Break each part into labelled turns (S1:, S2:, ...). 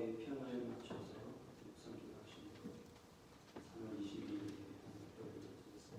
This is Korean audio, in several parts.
S1: 마지막에 피아노에 맞춰서 묵상 기도하시는 3월 22일 드리겠습니다.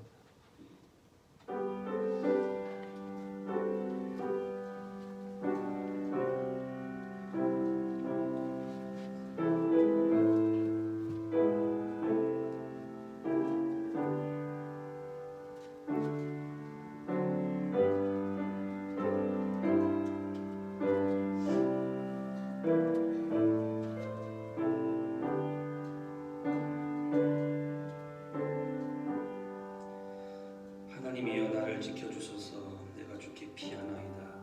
S1: 하나님이여 나를 지켜주소서. 내가 주께 피하나이다.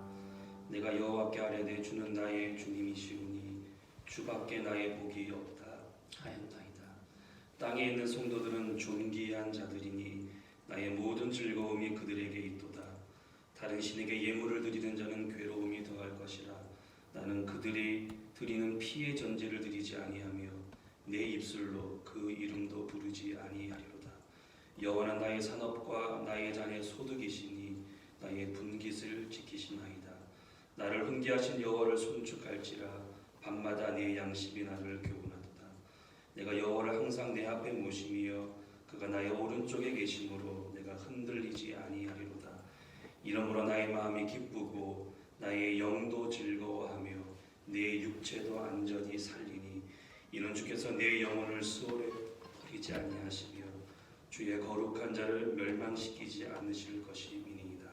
S1: 내가 여호와께 아뢰되 주는 나의 주님이시오니 주밖에 나의 복이 없다 하였나이다. 땅에 있는 성도들은 존귀한 자들이니 나의 모든 즐거움이 그들에게 있도다. 다른 신에게 예물을 드리는 자는 괴로움이 더할 것이라. 나는 그들이 드리는 피의 전제를 드리지 아니하며 내 입술로 그 이름도 부르지 아니하리로다. 여호와는 나의 산업과 나의 잔의 소득이시니 나의 분깃을 지키시나이다. 나를 훈계하신 여호와를 손축할지라. 밤마다 내 양심이 나를 교훈하도다. 내가 여호와를 항상 내 앞에 모심이여 그가 나의 오른쪽에 계심으로 내가 흔들리지 아니하리로다. 이러므로 나의 마음이 기쁘고 나의 영도 즐거워하며 내 육체도 안전히 살리니 이는 주께서 내 영혼을 수월에 버리지 아니하시며 주의 거룩한 자를 멸망시키지 않으실 것임이니이다.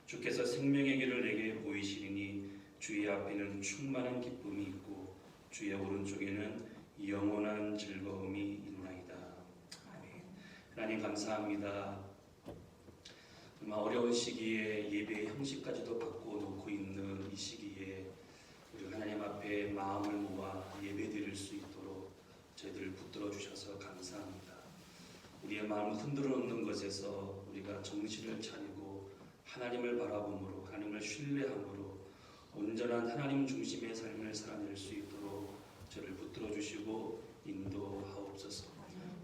S1: 주께서 생명의 길을 내게 보이시리니 주의 앞에는 충만한 기쁨이 있고 주의 오른쪽에는 영원한 즐거움이 있나이다. 아멘. 하나님 감사합니다. 정말 어려운 시기에 예배의 형식까지도 바꿔놓고 있는 이 시기에 우리 하나님 앞에 마음을 모아 예배드릴 수 있도록 저희들을 붙들어 주셔서 감사합니다. 우리의 마음을 흔들어 놓는 것에서 우리가 정신을 차리고 하나님을 바라봄으로 하나님을 신뢰함으로 온전한 하나님 중심의 삶을 살아낼 수 있도록 저를 붙들어 주시고 인도하옵소서.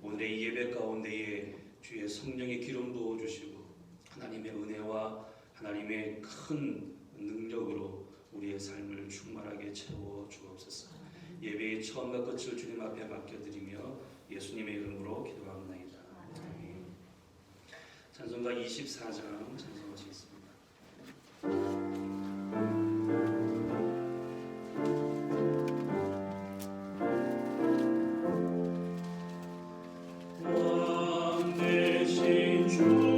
S1: 오늘의 이 예배 가운데에 주의 성령의 기름 부어 주시고 하나님의 은혜와 하나님의 큰 능력으로 우리의 삶을 충만하게 채워 주옵소서. 예배의 처음과 끝을 주님 앞에 맡겨드리며 예수님의 이름으로 기도합니다. 찬송가 24장 찬송하시겠습니다. 왕 대신 주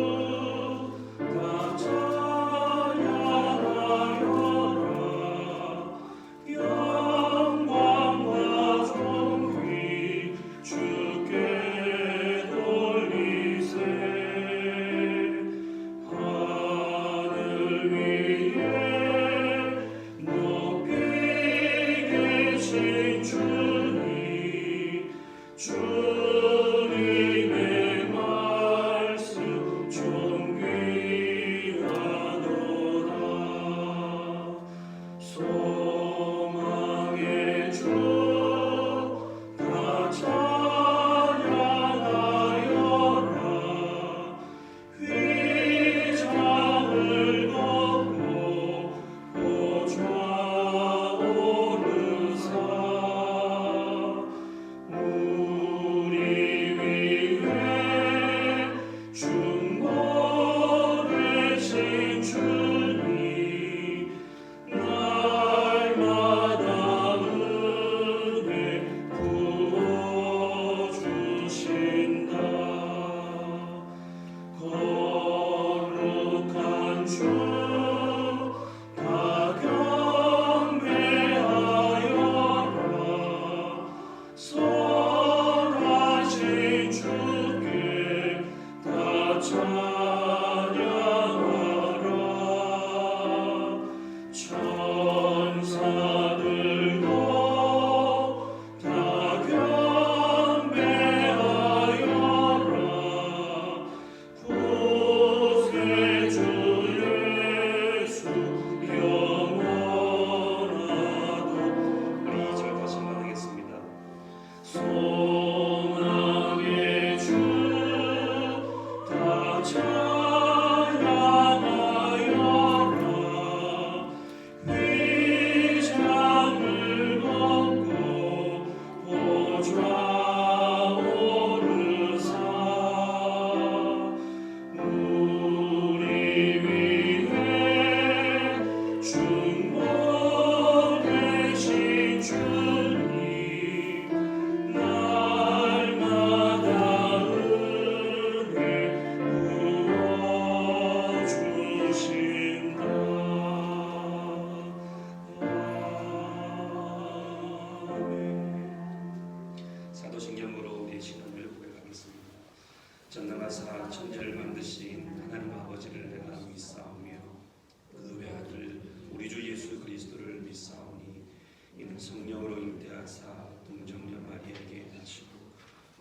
S1: 성령으로 잉태하사 동정녀 마리아에게 하시고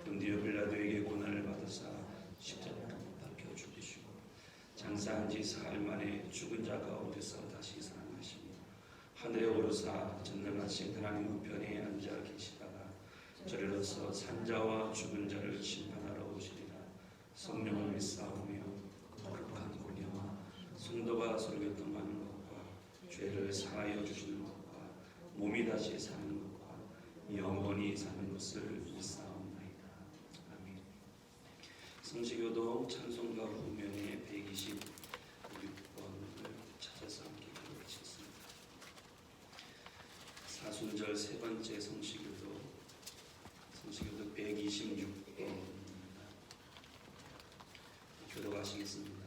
S1: 본디오 빌라도에게 고난을 받으사 십자가로 못 박혀 죽으시고 장사한 지 사흘 만에 죽은 자 가운데서 다시 살아나시니 하늘에 오르사 전능하신 하나님 우편에 앉아 계시다가 저리로서 산자와 죽은 자를 심판하러 오시리라. 성령을 믿사오며 거룩한 공예와 성도가 서로 교통하는 것과 죄를 사하여 주시는 것과 몸이 다시 사는 것과 영원히 사는 것을 믿사옵나이다. 아멘. 성시교동 찬송가 후면에 126번을 찾아서 함께 읽으셨습니다. 사순절 세 번째 성시교도 126번입니다. 교독하시겠습니다.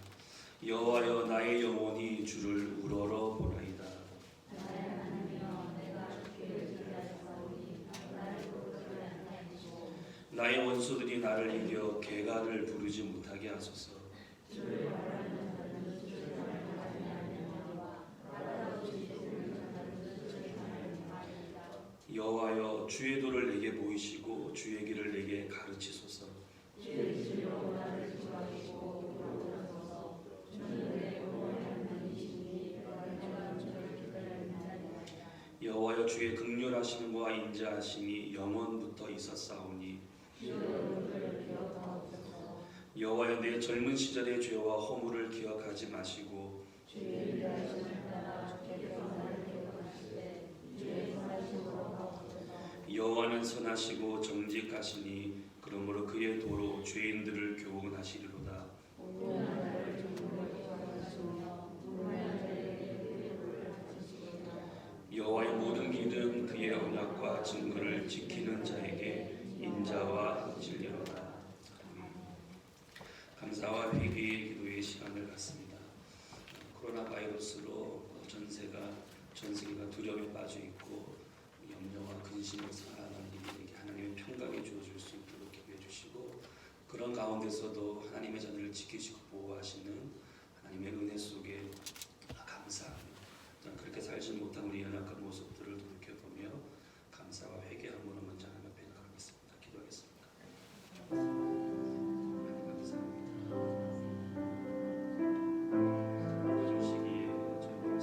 S1: 여호와여 나의 영혼이 주를 우러러 보나이다. 나의 원수들이 나를 이겨 개가를 부르지 못하게 하소서. 여호와여 주의 도를 내게 보이시고 주의 길을 내게 가르치소서. 여호와여 주의 긍휼하심과 인자하심이 영원부터 있었사오니 여호와여 내 젊은 시절의 죄와 허물을 기억하지 마시고 여호와는 선하시고 정직하시니 그러므로 그의 도로 죄인들을 교훈하시리로다. 여호와의 모든 길은 그의 언약과 증거를 지키는 자에게 인자와 진리로다. 감사와 회개의 기도의 시간을 갖습니다. 코로나 바이러스로 전 세계가 두려움에 빠져 있고 염려와 근심을 살아가는 이들에게 하나님의 평강이 주어질 수 있도록 기도해 주시고 그런 가운데서도 하나님의 자녀를 지키시고 보호하시는 하나님의 은혜 속에 감사하며 그렇게 살지 못한 우리 연약한 모습들을 돌이켜보며 감사와 회개함으로 먼저 하나님 앞에 나가겠습니다. 기도하겠습니다. 하나님 감사합니다. 이런 시기에 저희를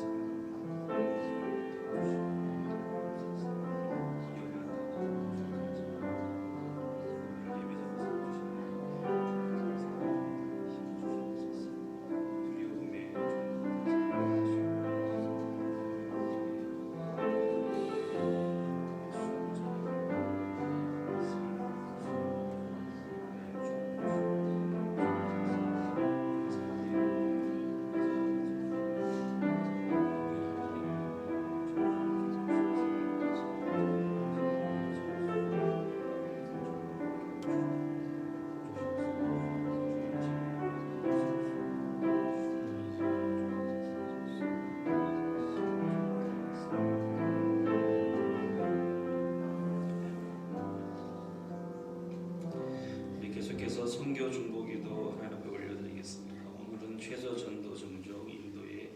S1: 선교 중보기도 하나님 앞에 올려드리겠습니다. 오늘은 최저 전도 종족 인도의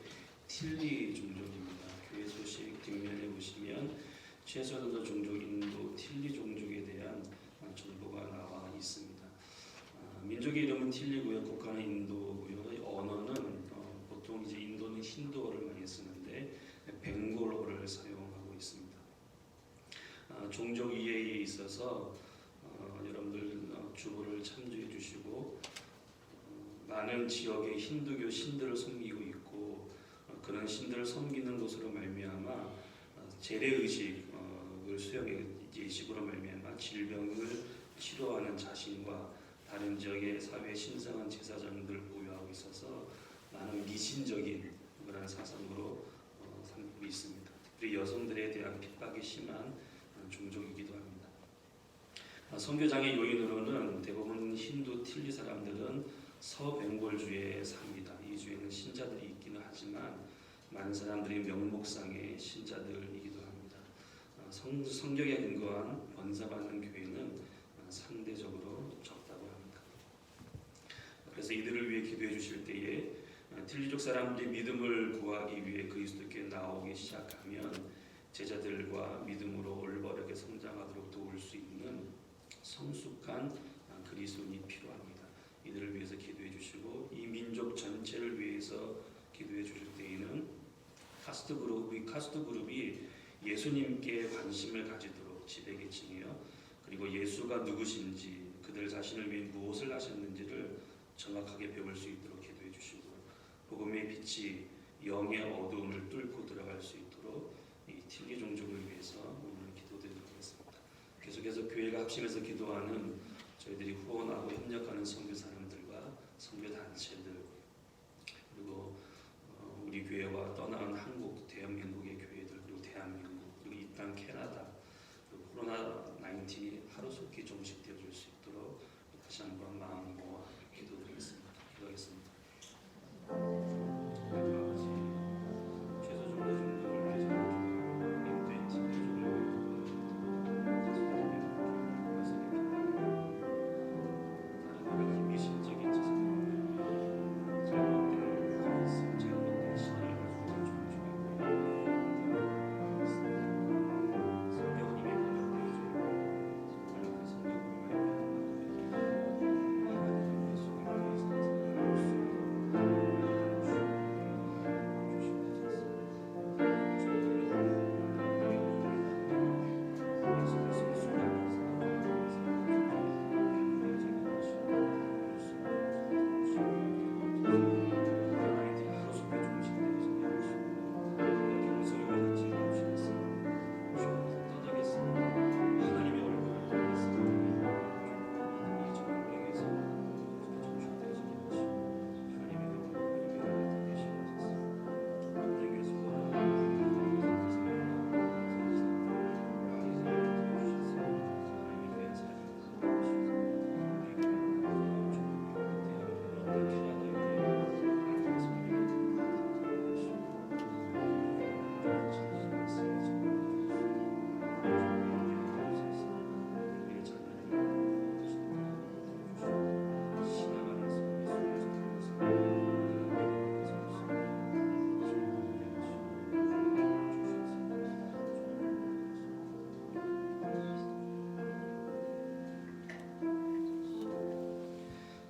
S1: 틸리 종족입니다. 교회 소식 뒷면에 보시면 최저 전도 종족 인도 틸리 종족에 대한 정보가 나와 있습니다. 민족의 이름은 틸리고요. 국가는 인도고요. 언어는 보통 이제 인도는 힌두어를 많이 쓰는데 벵골어를 사용하고 있습니다. 종족 이해에 있어서 여러분들 주보를 참조해 주시고 많은 지역의 힌두교 신들을 섬기고 있고 그런 신들을 섬기는 것으로 말미암아 재래의식을 수용해 의식으로 말미암아 질병을 치료하는 자신과 다른 지역의 사회 신성한 제사장들을 보유하고 있어서 많은 미신적인 그런 사상으로 삼고 있습니다. 특히 여성들에 대한 핍박이 심한 종족이기도 합니다. 선교장의 요인으로는 대부분 힌두 틸리 사람들은 서벵골주에 삽니다. 이 주에는 신자들이 있기는 하지만 많은 사람들이 명목상의 신자들이기도 합니다. 성경에 근거한 번사받는 교회는 상대적으로 적다고 합니다. 그래서 이들을 위해 기도해 주실 때에 틸리족 사람들이 믿음을 구하기 위해 그리스도께 나오기 시작하면 제자들과 믿음으로 올바르게 성장하도록 도울 수 있는 성숙한 그리스도인이 필요합니다. 이들을 위해서 기도해 주시고 이 민족 전체를 위해서 기도해 주실 때에는 카스트 그룹이 예수님께 관심을 가지도록 지배계층이요. 그리고 예수가 누구신지 그들 자신을 위해 무엇을 하셨는지를 정확하게 배울 수 있도록 기도해 주시고 복음의 빛이 영의 어두움을 뚫고 들어갈 수 있도록 이 til기 종족을 위해서 오늘 기도드리도록 하겠습니다. 계속해서 교회가 합심해서 기도하는 저희들이 후원하고 협력하는 선교사님들과 선교단체들 그리고 우리 교회와 떠난 한국 대한민국의 교회들 그리고 대한민국 그리고 이 땅 캐나다 그리고 코로나19이 하루속히 종식되어 줄 수 있도록 다시 한번 마음 모아 기도드리겠습니다. 기도하겠습니다.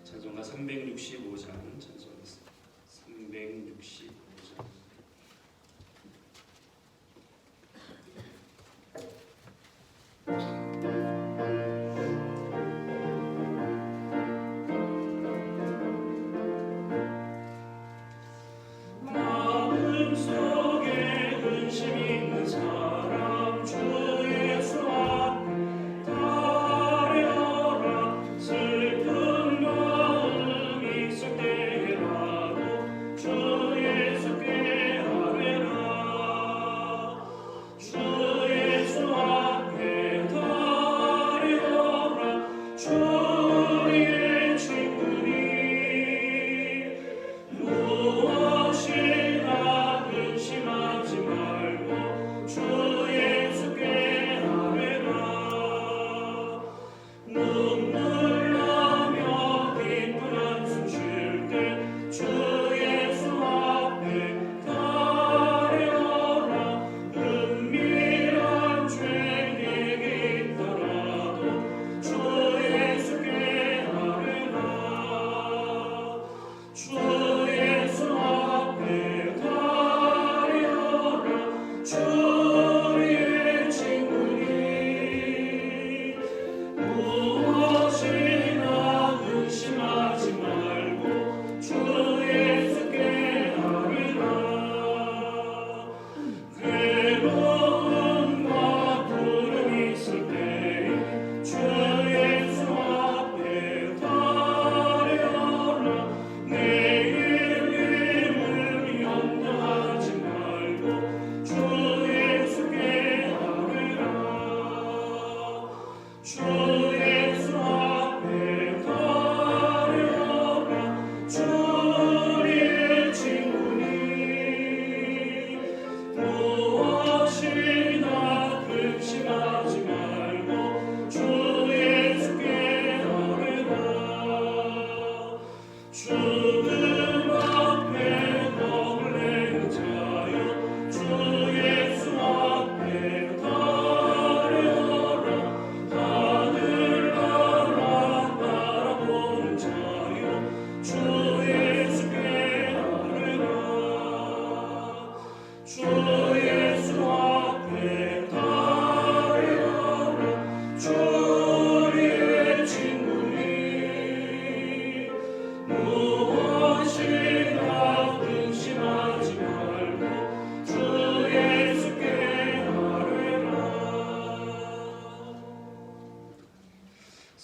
S1: 찬송가 365장 찬송하겠습니다. 365장 마음속에 근심 있는 사람 주 예수 앞에 다려라 슬픈 마음 있을 때라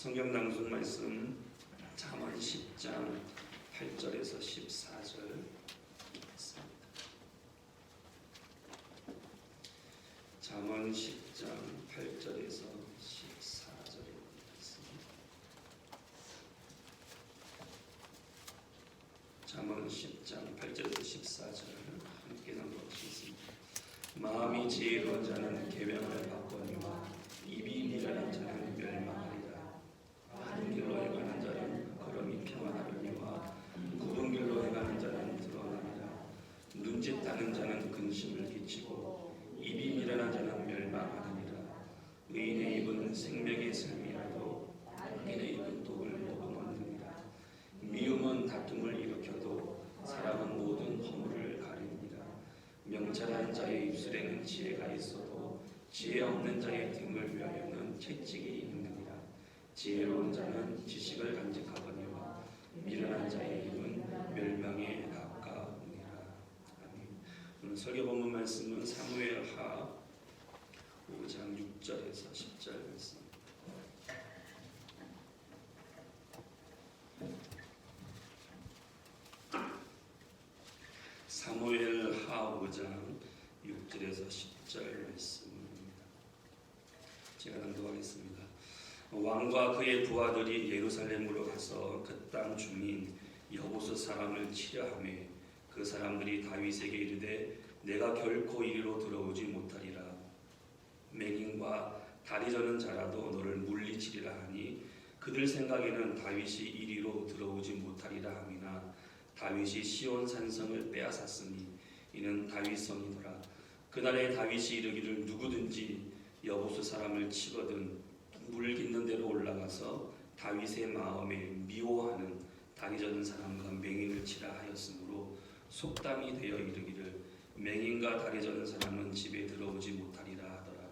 S1: 성경 낭송 말씀 잠언 10장 8절에서 14절 있습니다. 잠언 10장 8절에서 14절에 있습니다. 잠언 10장 8절에서 14절 함께 낭독하시겠습니다. 마음이 지혜로운 자는 계명을 받거니와 입이 미련한 자는 멸망하리라. 바른 길로 행하는 자는 걸음이 평안하려니와 굽은 길로 행하는 자는 드러나리라. 눈짓하는 자는 근심을 끼치고 입이 미련한 자는 멸망하느니라. 의인의 입은 생명의 샘이라도 악인의 입은 독을 먹어먹느니라. 미움은 다툼을 일으켜도 사람은 모든 허물을 가리느니라. 명철한 자의 입술에는 지혜가 있어도 지혜 없는 자의 등을 위하여는 채찍이 있느니라. 지혜로운 자는 지식을 간직하거니와 미련한 자의 입은 멸망에 가까우니라. 아멘. 오늘 설교 본문 말씀은 사무엘하 5장 6절에서 10절 말씀. 사무엘하 5장 6절에서 10절 말씀입니다. 제가 낭독하겠습니다. 왕과 그의 부하들이 예루살렘으로 가서 그 땅 주민 여보스 사람을 치려하며 그 사람들이 다윗에게 이르되 내가 결코 이리로 들어오지 못하리라. 맹인과 다리 저는 자라도 너를 물리치리라 하니 그들 생각에는 다윗이 이리로 들어오지 못하리라 함이나 다윗이 시온 산성을 빼앗았으니 이는 다윗 성이더라. 그날에 다윗이 이르기를 누구든지 여보스 사람을 치거든 물 깃는 데로 올라가서 다윗의 마음에 미워하는 다리 저는 사람과 맹인을 치라 하였으므로 속담이 되어 이르기를 맹인과 다리 저는 사람은 집에 들어오지 못하리라 하더라.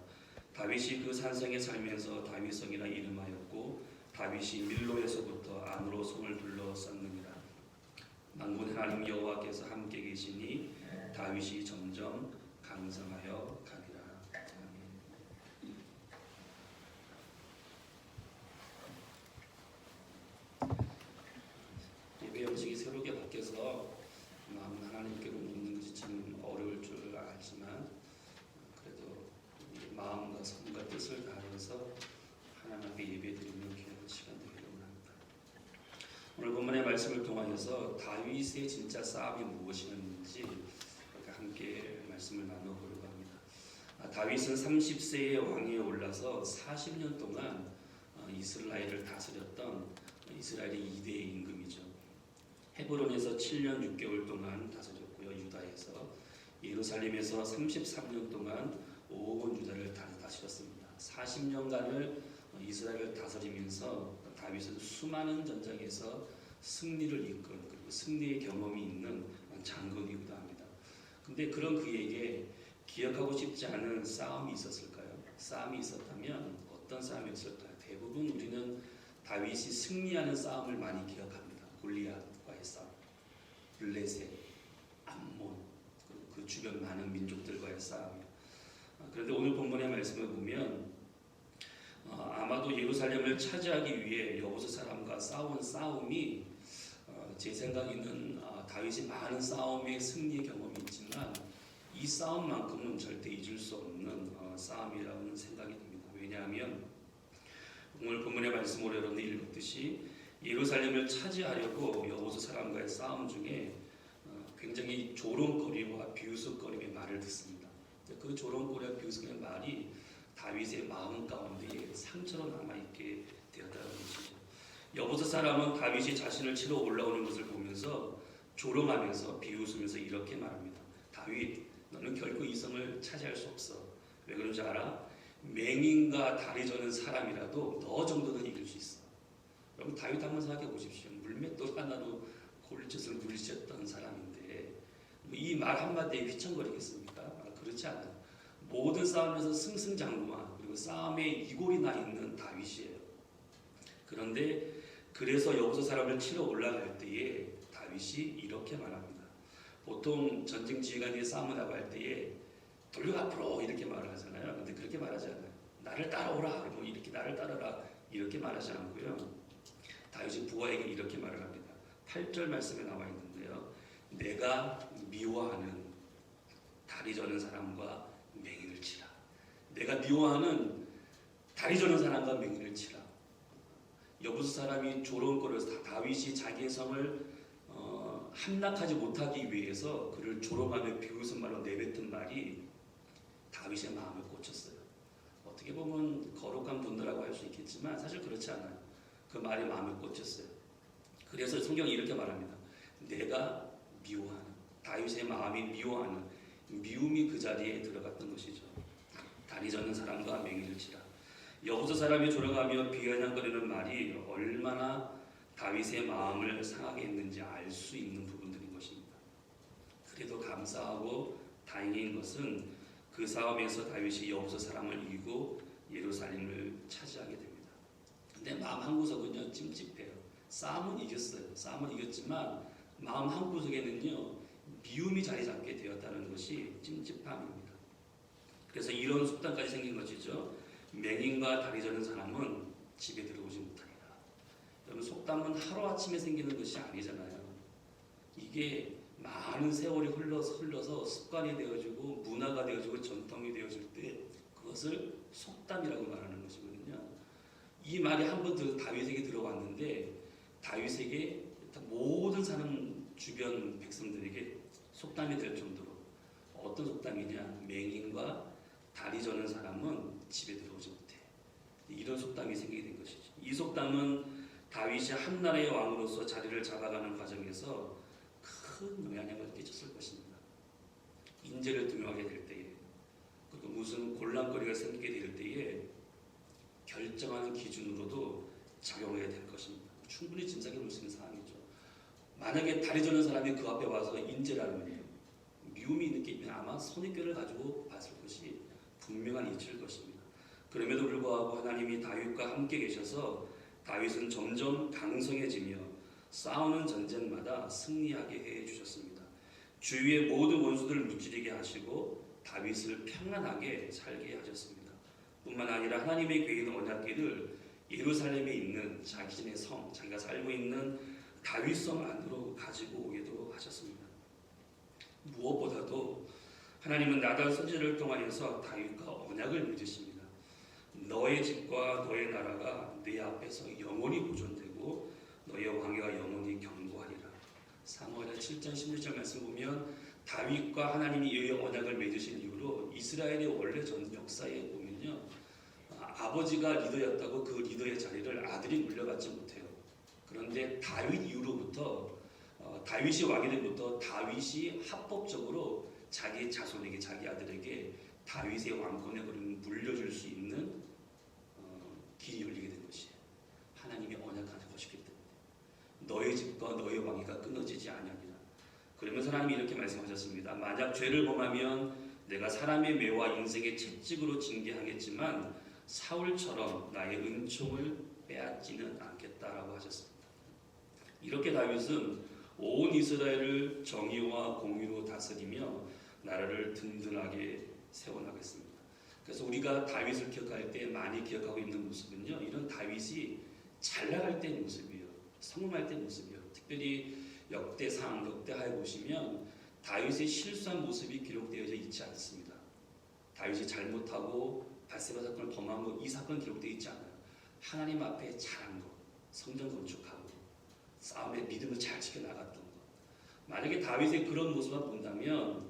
S1: 다윗이 그 산성에 살면서 다윗성이라 이름하였고 다윗이 밀로에서부터 안으로 성을 둘러쌌느니라. 만군 하나님 여호와께서 함께 계시니 다윗이 점점 강성하여 가니라. 예배 형식이 새롭게 바뀌어서 마음 하나님께로 묻는 것이 참 어려울 줄 알지만 그래도 마음과 성과 뜻을 다해서 하나님 앞에 예배드리는 귀한 시간 되기를 원합니다. 오늘 본문의 말씀을 통하여서 다윗의 진짜 싸움이 무엇이었는지 함께 말씀을 나눠보려고 합니다. 다윗은 30세의 왕위에 올라서 40년 동안 이스라엘을 다스렸던 이스라엘의 2대 임금이죠. 헤브론에서 7년 6개월 동안 다스렸고요. 유다에서 예루살렘에서 33년 동안 온 유다를 다스렸습니다. 40년간을 이스라엘을 다스리면서 다윗은 수많은 전장에서 승리를 이끈 그리고 승리의 경험이 있는 장군이기도 합니다. 근데 그런 그에게 기억하고 싶지 않은 싸움이 있었을까요? 싸움이 있었다면 어떤 싸움이었을까요? 대부분 우리는 다윗이 승리하는 싸움을 많이 기억합니다. 골리앗과의 싸움, 블레셋, 암몬, 그 주변 많은 민족들과의 싸움이요. 그런데 오늘 본문의 말씀을 보면 아마도 예루살렘을 차지하기 위해 여보스 사람과 싸운 싸움이 제 생각에는 다윗이 많은 싸움의 승리 경험이 있지만 이 싸움만큼은 절대 잊을 수 없는 싸움이라는 생각이 듭니다. 왜냐하면 오늘 본문의 말씀으로 여러분이 읽었듯이 예루살렘을 차지하려고 여보스 사람과의 싸움 중에 굉장히 조롱거리와 비웃음거림의 말을 듣습니다. 그 조롱거리와 비웃음의 말이 다윗의 마음 가운데 상처로 남아있게 되었다는 것이죠. 여보스 사람은 다윗이 자신을 치러 올라오는 것을 보면서 조롱하면서 비웃으면서 이렇게 말합니다. 다윗, 너는 결코 이 성을 차지할 수 없어. 왜 그런지 알아? 맹인과 다리 저는 사람이라도 너 정도는 이길 수 있어. 여러분 다윗 한번 생각해 보십시오. 물맷돌 하나로 골칫을 물리쳤던 사람인데 이 말 한마디에 휘청거리겠습니까? 그렇지 않아요. 모든 싸움에서 승승장구만 그리고 싸움에 이골이 나 있는 다윗이에요. 그런데 그래서 여보스 사람을 치러 올라갈 때에 다윗이 이렇게 말합니다. 보통 전쟁 지휘관이 싸움을 나갈 때에 돌려 앞으로 이렇게 말을 하잖아요. 근데 그렇게 말하지 않아요. 나를 따라오라. 뭐 이렇게 나를 따라라. 이렇게 말하지 않고요. 다윗이 부하에게 이렇게 말을 합니다. 8절 말씀에 나와 있는데요. 내가 미워하는 다리 저는 사람과 맹인을 치라. 내가 미워하는 다리 저는 사람과 맹인을 치라. 여부수 사람이 조롱거려서 다윗이 자기의 성을 함락하지 못하기 위해서 그를 조롱하며 비웃은 말로 내뱉은 말이 다윗의 마음을 꽂혔어요. 어떻게 보면 거룩한 분노라고 할 수 있겠지만 사실 그렇지 않아요. 그 말이 마음에 꽂혔어요. 그래서 성경이 이렇게 말합니다. 내가 미워하는, 다윗의 마음이 미워하는, 미움이 그 자리에 들어갔던 것이죠. 다리 저는 사람과 맹인을 치라. 여부수 사람이 조롱하며 비아냥거리는 말이 얼마나 다윗의 마음을 상하게 했는지 알 수 있는 부분들인 것입니다. 그래도 감사하고 다행인 것은 그 싸움에서 다윗이 여부수 사람을 이기고 예루살렘을 차지하게 됩니다. 근데 마음 한구석은요 찜찜해요. 싸움은 이겼어요. 싸움은 이겼지만 마음 한구석에는요 미움이 자리 잡게 되었다는 것이 찜찜함입니다. 그래서 이런 속담까지 생긴 것이죠. 맹인과 다리 저는 사람은 집에 들어오지 못하리라. 여러분 속담은 하루아침에 생기는 것이 아니잖아요. 이게 많은 세월이 흘러서 습관이 되어지고 문화가 되어지고 전통이 되어질 때 그것을 속담이라고 말하는 것이거든요. 이 말이 한 번 다윗에게 들어왔는데 다윗에게 모든 사는 주변 백성들에게 속담이 될 정도로 어떤 속담이냐, 맹인과 다리 저는 사람은 집에 들어오지 못해. 이런 속담이 생기게 된 것이죠. 이 속담은 다윗이 한 나라의 왕으로서 자리를 잡아가는 과정에서 큰 영향을 끼쳤을 것입니다. 인재를 등용하게 될 때에, 그리고 무슨 곤란거리가 생기게 될 때에 결정하는 기준으로도 작용하게 될 것입니다. 충분히 짐작해 볼 수 있는 상황이죠. 만약에 다리 저는 사람이 그 앞에 와서 인재라면요, 미움이 있는 게 있면 아마 선입견을 가지고 봤을 것이 분명한 이치일 것입니다. 그럼에도 불구하고 하나님이 다윗과 함께 계셔서 다윗은 점점 강성해지며 싸우는 전쟁마다 승리하게 해주셨습니다. 주위의 모든 원수들을 무찌르게 하시고 다윗을 평안하게 살게 하셨습니다. 뿐만 아니라 하나님의 계획은 언약궤를 예루살렘에 있는 자기네 성, 자기가 살고 있는 다윗성 안으로 가지고 오기도 하셨습니다. 무엇보다도 하나님은 나단 선지자를 통하여서 다윗과 언약을 맺으십니다. 너의 집과 너의 나라가 내 앞에서 영원히 보존되고 너의 왕위가 영원히 견고하리라. 사무엘하 7장 16절 말씀 보면 다윗과 하나님이 이의 언약을 맺으신 이후로 이스라엘의 원래 전 역사에 보면요, 아버지가 리더였다고 그 리더의 자리를 아들이 물려받지 못해요. 그런데 다윗 이후로부터 다윗이 왕이 된부터 다윗이 합법적으로 자기 자손에게, 자기 아들에게 다윗의 왕권의 그림을 물려줄 수 있는 길이 열리게 된 것이에요. 하나님이 언약하는 것이기 때문에 너의 집과 너의 왕위가 끊어지지 아니하리라. 그러면서 하나님이 이렇게 말씀하셨습니다. 만약 죄를 범하면 내가 사람의 매와 인생의 채찍으로 징계하겠지만 사울처럼 나의 은총을 빼앗지는 않겠다라고 하셨습니다. 이렇게 다윗은 온 이스라엘을 정의와 공의로 다스리며 나라를 든든하게 세워나겠습니다. 그래서 우리가 다윗을 기억할 때 많이 기억하고 있는 모습은요, 이런 다윗이 잘 나갈 때 모습이에요. 성공할 때 모습이에요. 특별히 역대상, 역대하에 보시면 다윗의 실수한 모습이 기록되어져 있지 않습니다. 다윗이 잘못하고 밧세바 사건을 범한 거, 이 사건 기록되어 있지 않아요. 하나님 앞에 잘한 거, 성전 건축하고 싸움에 믿음을 잘 지켜나갔던 것. 만약에 다윗의 그런 모습을 본다면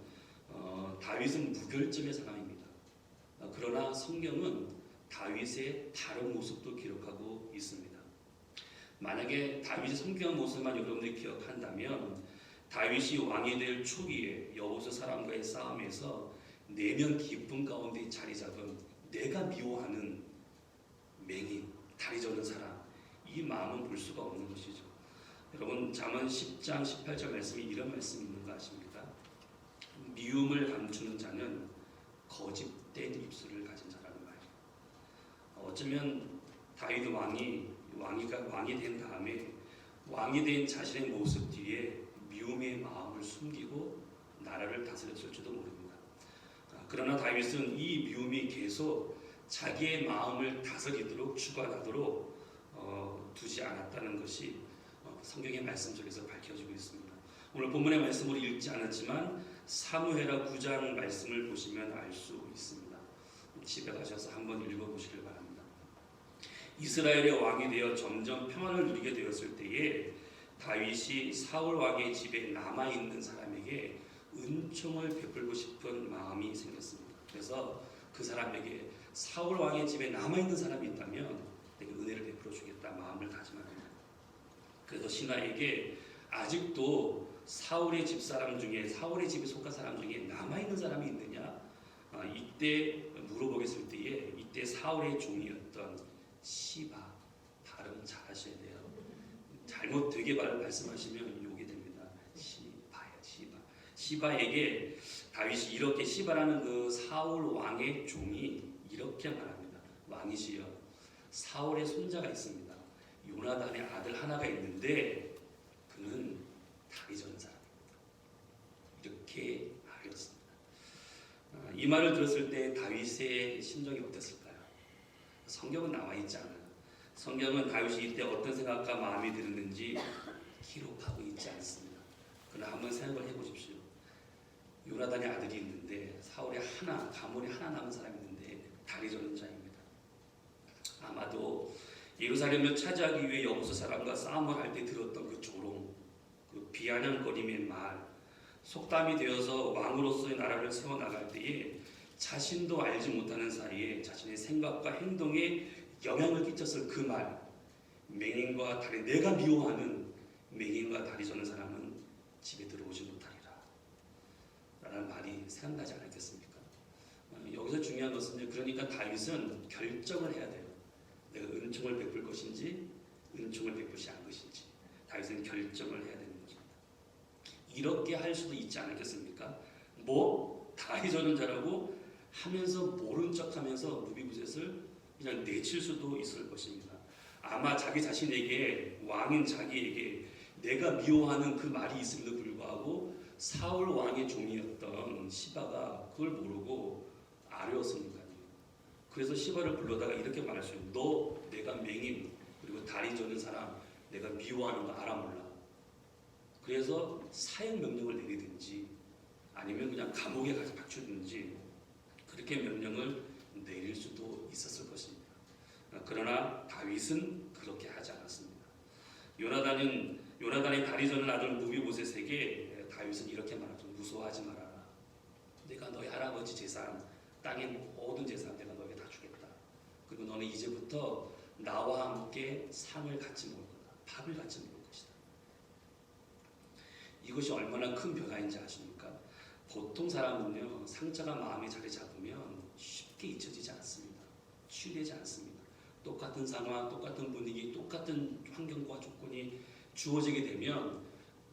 S1: 다윗은 무결점의 사람입니다. 그러나 성경은 다윗의 다른 모습도 기록하고 있습니다. 만약에 다윗의 성경한 모습만 여러분들이 기억한다면 다윗이 왕이 될 초기에 여호수 사람과의 싸움에서 내면 깊은 가운데 자리 잡은 내가 미워하는 맹인, 다리 저는 사람, 이 마음은 볼 수가 없는 것이죠. 여러분 잠언 10장 18절 말씀이 이런 말씀이 있는 거 아십니까? 미움을 감추는 자는 거짓된 입술을 가진 자라는 말이에요. 어쩌면 다윗 왕이 된 다음에 왕이 된 자신의 모습 뒤에 미움의 마음을 숨기고 나라를 다스렸을지도 모릅니다. 그러나 다윗은 이 미움이 계속 자기의 마음을 다스리도록 주관하도록 두지 않았다는 것이 성경의 말씀 속에서 밝혀지고 있습니다. 오늘 본문의 말씀을 읽지 않았지만 사무엘하 9장 말씀을 보시면 알 수 있습니다. 집에 가셔서 한번 읽어보시길 바랍니다. 이스라엘의 왕이 되어 점점 평안을 누리게 되었을 때에 다윗이 사울 왕의 집에 남아있는 사람에게 은총을 베풀고 싶은 마음이 생겼습니다. 그래서 그 사람에게 사울 왕의 집에 남아있는 사람이 있다면 내가 은혜를 베풀어 주겠다 마음을 다짐합니다. 그래서 신하에게 아직도 사울의 집사람 중에 사울의 집에 속한 사람 중에 남아있는 사람이 있느냐 이때 물어보겠을 때에 이때 사울의 종이었던 시바 발음 잘하셔야 돼요. 잘못 되게 말씀하시면 욕이 됩니다. 시바에게 다윗이 이렇게 시바라는 그 사울 왕의 종이 이렇게 말합니다. 왕이시여 사울의 손자가 있습니다. 요나단의 아들 하나가 있는데 그는 다리 저는 사람입니다. 이렇게 말했습니다. 이 말을 들었을 때 다윗의 심정이 어땠을까요? 성경은 나와 있지 않아요. 성경은 다윗이 이때 어떤 생각과 마음이 들었는지 기록하고 있지 않습니다. 그러나 한번 생각을 해보십시오. 요나단의 아들이 있는데 사울의 가문에 하나 남은 사람이 있는데 다리 저는 자입니다. 아마도 예루살렘을 차지하기 위해 여부수 사람과 싸움을 할 때 들었던 그 조롱, 그 비아냥거림의 말, 속담이 되어서 왕으로서의 나라를 세워나갈 때에 자신도 알지 못하는 사이에 자신의 생각과 행동에 영향을 끼쳤을 그 말, 맹인과 다리, 내가 미워하는 맹인과 다리 저는 사람은 집에 들어오지 못하리라 라는 말이 생각나지 않겠습니까? 여기서 중요한 것은 그러니까 다윗은 결정을 해야 돼요. 내가 은총을 베풀 것인지 은총을 베푸지 않을 것인지 다윗은 결정을 해야 되는 것입니다. 이렇게 할 수도 있지 않겠습니까? 다리 저는 자라고 하면서 모른 척하면서 무비보셋을 그냥 내칠 수도 있을 것입니다. 아마 자기 자신에게 왕인 자기에게 내가 미워하는 그 말이 있음에도 불구하고 사울 왕의 종이었던 시바가 그걸 모르고 아뢰었으니까요. 그래서 시바를 불러다가 이렇게 말했어요. 너 내가 맹인 그리고 다리 저는 사람 내가 미워하는 거 알아 몰라. 그래서 사형 명령을 내리든지 아니면 그냥 감옥에 가서 박혀든지 그렇게 명령을 내릴 수도 있었을 것입니다. 그러나 다윗은 그렇게 하지 않았습니다. 요나단의 다리 저는 아들 무비보셋에게 다윗은 이렇게 말하죠. 무서워하지 말아라. 내가 너희 할아버지 재산, 땅의 모든 재산 내가 너에게 다 주겠다. 그리고 너는 이제부터 나와 함께 상을 같이 먹을 거다. 밥을 같이 먹을 것이다. 이것이 얼마나 큰 변화인지 아십니까? 보통 사람은요, 상처가 마음에 자리 잡으면 쉽게 잊혀지지 않습니다. 치유되지 않습니다. 똑같은 상황, 똑같은 분위기, 똑같은 환경과 조건이 주어지게 되면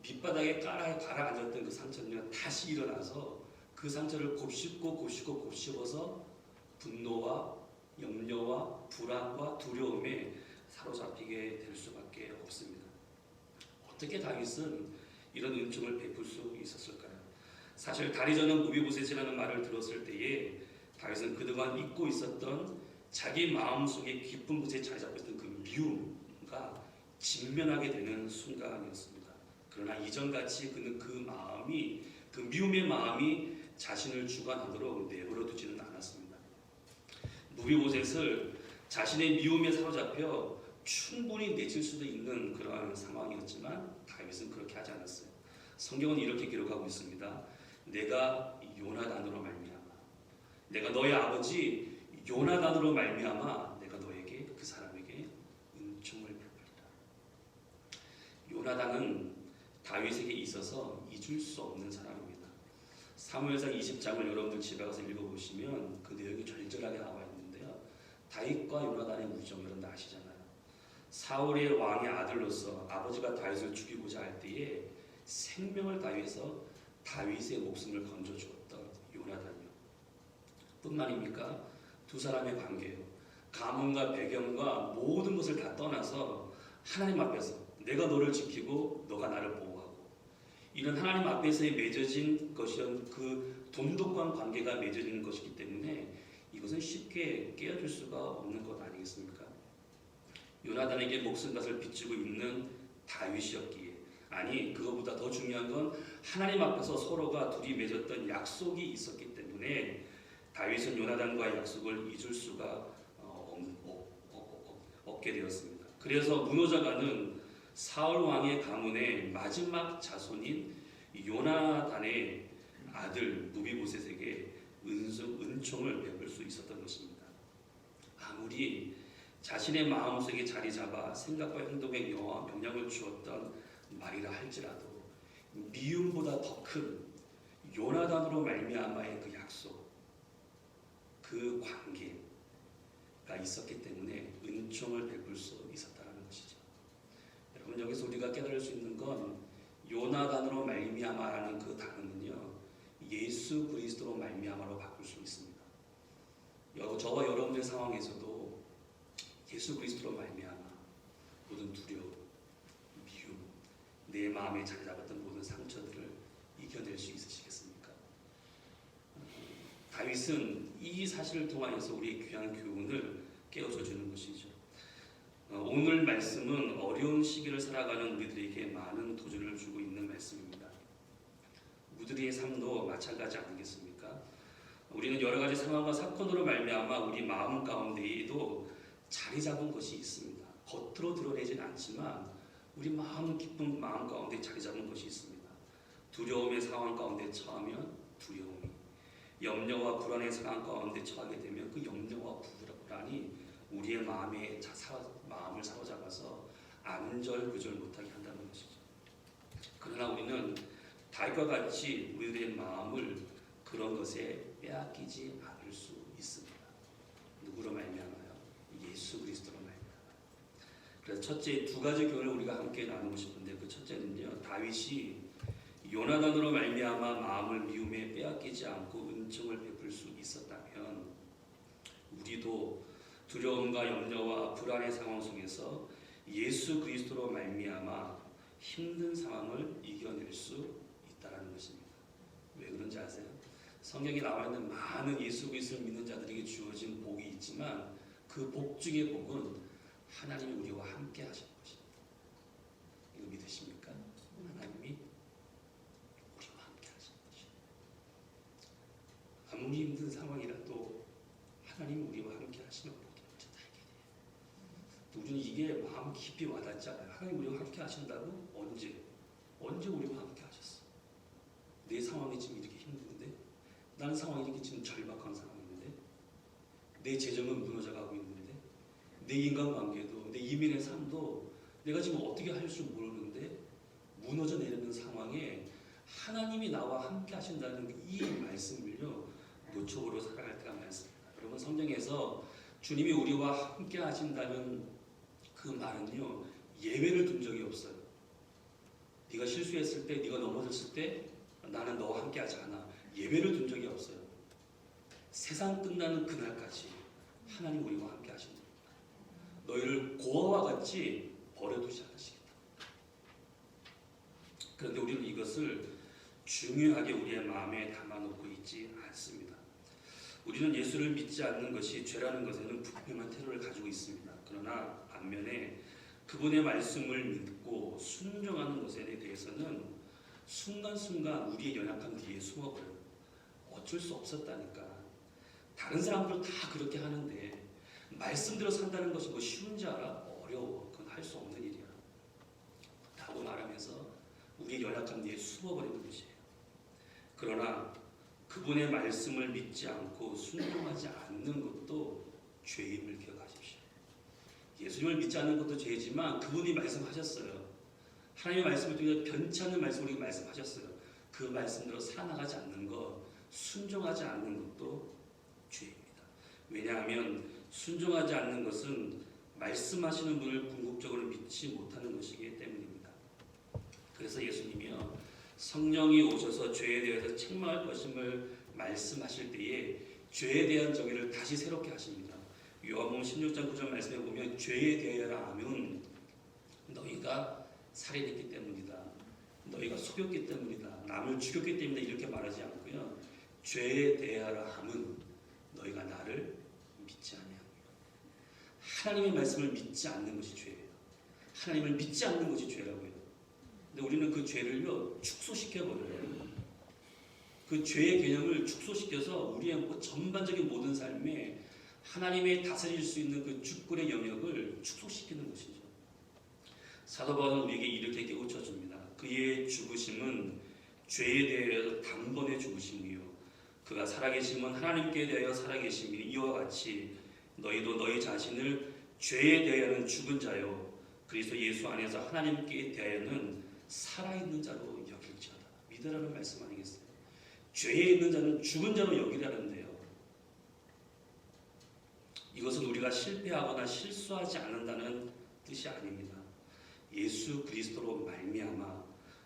S1: 밑바닥에 가라앉았던 그 상처는 다시 일어나서 그 상처를 곱씹어서 분노와 염려와 불안과 두려움에 사로잡히게 될 수밖에 없습니다. 어떻게 다윗은 이런 은총을 베풀 수 있었을까요? 사실 다리 저는 무비보셋이라는 말을 들었을 때에 다윗은 그동안 잊고 있었던 자기 마음속에 깊은 곳에 자리 잡고 있던 그 미움과 직면하게 되는 순간이었습니다. 그러나 이전같이 그는 그 미움의 마음이 자신을 주관하도록 내버려 두지는 않았습니다. 무비보셋을 자신의 미움에 사로잡혀 충분히 내칠 수도 있는 그러한 상황이었지만 다윗은 그렇게 하지 않았어요. 성경은 이렇게 기록하고 있습니다. 내가 요나단으로 말미암아 내가 너의 아버지 요나단으로 말미암아 내가 너에게 그 사람에게 은총을 베풀리라. 요나단은 다윗에게 있어서 잊을 수 없는 사람입니다. 사무엘상 20장을 여러분들 집에 가서 읽어보시면 그 내용이 절절하게 나와 있는데요. 다윗과 요나단의 우정 여러분들 아시잖아요. 사울의 왕의 아들로서 아버지가 다윗을 죽이고자 할 때에 생명을 다해서 다윗의 목숨을 건져주었던 요나단이요. 뿐만입니까? 두 사람의 관계요. 가문과 배경과 모든 것을 다 떠나서 하나님 앞에서 내가 너를 지키고 너가 나를 보호하고 이런 하나님 앞에서의 맺어진 것이던 그 돈독한 관계가 맺어지는 것이기 때문에 이것은 쉽게 깨어질 수가 없는 것 아니겠습니까? 요나단에게 목숨갓을 비추고 있는 다윗이었기에, 아니 그것보다 더 중요한 건 하나님 앞에서 서로가 둘이 맺었던 약속이 있었기 때문에 다윗은 요나단과의 약속을 잊을 수가 없게 되었습니다. 그래서 무너져가는 사울 왕의 가문의 마지막 자손인 요나단의 아들 무비보셋에게 은총을 베풀 수 있었던 것입니다. 아무리 자신의 마음속에 자리 잡아 생각과 행동에 영향을 주었던 말이라 할지라도 미움보다 더 큰 요나단으로 말미암아의 그 약속, 그 관계가 있었기 때문에 은총을 베풀 수 있었다는 것이죠. 여러분, 여기서 우리가 깨달을 수 있는 건 요나단으로 말미암아라는 그 단어는요, 예수 그리스도로 말미암아로 바꿀 수 있습니다. 저와 여러분의 상황에서도 예수 그리스도로 말미암아 모든 두려움, 미움, 내 마음에 자리 잡았던 모든 상처들을 이겨낼 수 있으시겠습니까? 다윗은 이 사실을 통하여서 우리의 귀한 교훈을 깨워줘 주는 것이죠. 오늘 말씀은 어려운 시기를 살아가는 우리들에게 많은 도전을 주고 있는 말씀입니다. 우리의 삶도 마찬가지 아니겠습니까? 우리는 여러 가지 상황과 사건으로 말미암아 우리 마음 가운데에도 자리 잡은 것이 있습니다. 겉으로 드러내진 않지만 우리 마음 깊은 마음 가운데 자리 잡은 것이 있습니다. 두려움의 상황 가운데 처하면 두려움이, 염려와 불안의 상황 가운데 처하게 되면 그 염려와 불안이 우리의 마음을 사로잡아서 안절부절 못하게 한다는 것이죠. 그러나 우리는 다윗과 같이 우리들의 마음을 그런 것에 빼앗기지 않을 수 있습니다. 누구로 말미암아요? 예수 그리스도로 말미암아요. 그래서 첫째 두 가지 교훈을 우리가 함께 나누고 싶은데, 그 첫째는요, 다윗이 요나단으로 말미암아 마음을 미움에 빼앗기지 않고 은총을 베풀 수 있었다면 우리도 두려움과 염려와 불안의 상황 속에서 예수 그리스도로 말미암아 힘든 상황을 이겨낼 수 있다라는 것입니다. 왜 그런지 아세요? 성경에 나와 있는 많은 예수 그리스도를 믿는 자들에게 주어진 복이 있지만 그 복 중의 복은 하나님이 우리와 함께 하시는 것입니다. 이거 믿으십니까? 하나님이 우리와 함께 하시는 것입니다. 아무리 힘든 상황이라도 하나님이 우리와 함께 하시는 복이 언제나 있게 돼요. 우리는 이게 마음 깊이 와닿지 않아요. 하나님 우리와 함께 하신다고? 언제 우리와 함께 하셨어? 내 상황이 지금 이렇게 힘든데, 나는 상황이 이렇게 지금 절박한 상황인데, 내 재정은 무너져가고 있는데, 내 인간관계도, 내 이민의 삶도 내가 지금 어떻게 할 줄 모르는데 무너져 내리는 상황에 하나님이 나와 함께 하신다는 이 말씀을요, 노초으로 살아갈 때가 많습니다. 여러분, 성경에서 주님이 우리와 함께 하신다는 그 말은요, 예외를 둔 적이 없어요. 네가 실수했을 때, 네가 넘어졌을 때 나는 너와 함께 하지 않아. 예외를 둔 적이 없어요. 세상 끝나는 그날까지 하나님 우리와 함께 하신다. 너희를 고아와 같이 버려두지 않으시겠다. 그런데 우리는 이것을 중요하게 우리의 마음에 담아놓고 있지 않습니다. 우리는 예수를 믿지 않는 것이 죄라는 것에는 분명한 태도를 가지고 있습니다. 그러나 반면에 그분의 말씀을 믿고 순종하는 것에 대해서는 순간순간 우리의 연약함 뒤에 숨어버려요. 어쩔 수 없었다니까. 다른 사람들 다 그렇게 하는데 말씀대로 산다는 것이 뭐 쉬운지 알아? 어려워. 그건 할 수 없는 일이야. 라고 말하면서 우리의 연약함 뒤에 숨어버리는 것이에요. 그러나 그분의 말씀을 믿지 않고 순종하지 않는 것도 죄임을 기억하십시오. 예수님을 믿지 않는 것도 죄지만 그분이 말씀하셨어요. 하나님의 말씀을 통해 변치 않는 말씀을 우리가 말씀하셨어요. 그 말씀대로 살아나가지 않는 것, 순종하지 않는 것도 죄입니다. 왜냐하면 순종하지 않는 것은 말씀하시는 분을 궁극적으로 믿지 못하는 것이기 때문입니다. 그래서 예수님이요, 성령이 오셔서 죄에 대해서 책망할 것임을 말씀하실 때에 죄에 대한 정의를 다시 새롭게 하십니다. 요한복음 16장 9절 말씀에 보면 죄에 대하여라 하면 너희가 살인했기 때문이다, 너희가 속였기 때문이다, 남을 죽였기 때문이다, 이렇게 말하지 않고요, 죄에 대하여라 하면 너희가 나를 하나님의 말씀을 믿지 않는 것이 죄예요. 하나님을 믿지 않는 것이 죄라고요. 근데 우리는 그 죄를요 축소시켜버려요. 그 죄의 개념을 축소시켜서 우리의 전반적인 모든 삶에 하나님의 다스릴 수 있는 그 주권의 영역을 축소시키는 것이죠. 사도 바울은 우리에게 이렇게 깨우쳐줍니다. 그의 죽으심은 죄에 대하여 단번에 죽으심이요 그가 살아계심은 하나님께 대하여 살아계심이니 이와 같이 너희도 너희 자신을 죄에 대하여는 죽은 자요 그리스도 예수 안에서 하나님께 대하여는 살아있는 자로 여길지어다. 믿으라는 말씀 아니겠어요? 죄에 있는 자는 죽은 자로 여기라는데요. 이것은 우리가 실패하거나 실수하지 않는다는 뜻이 아닙니다. 예수 그리스도로 말미암아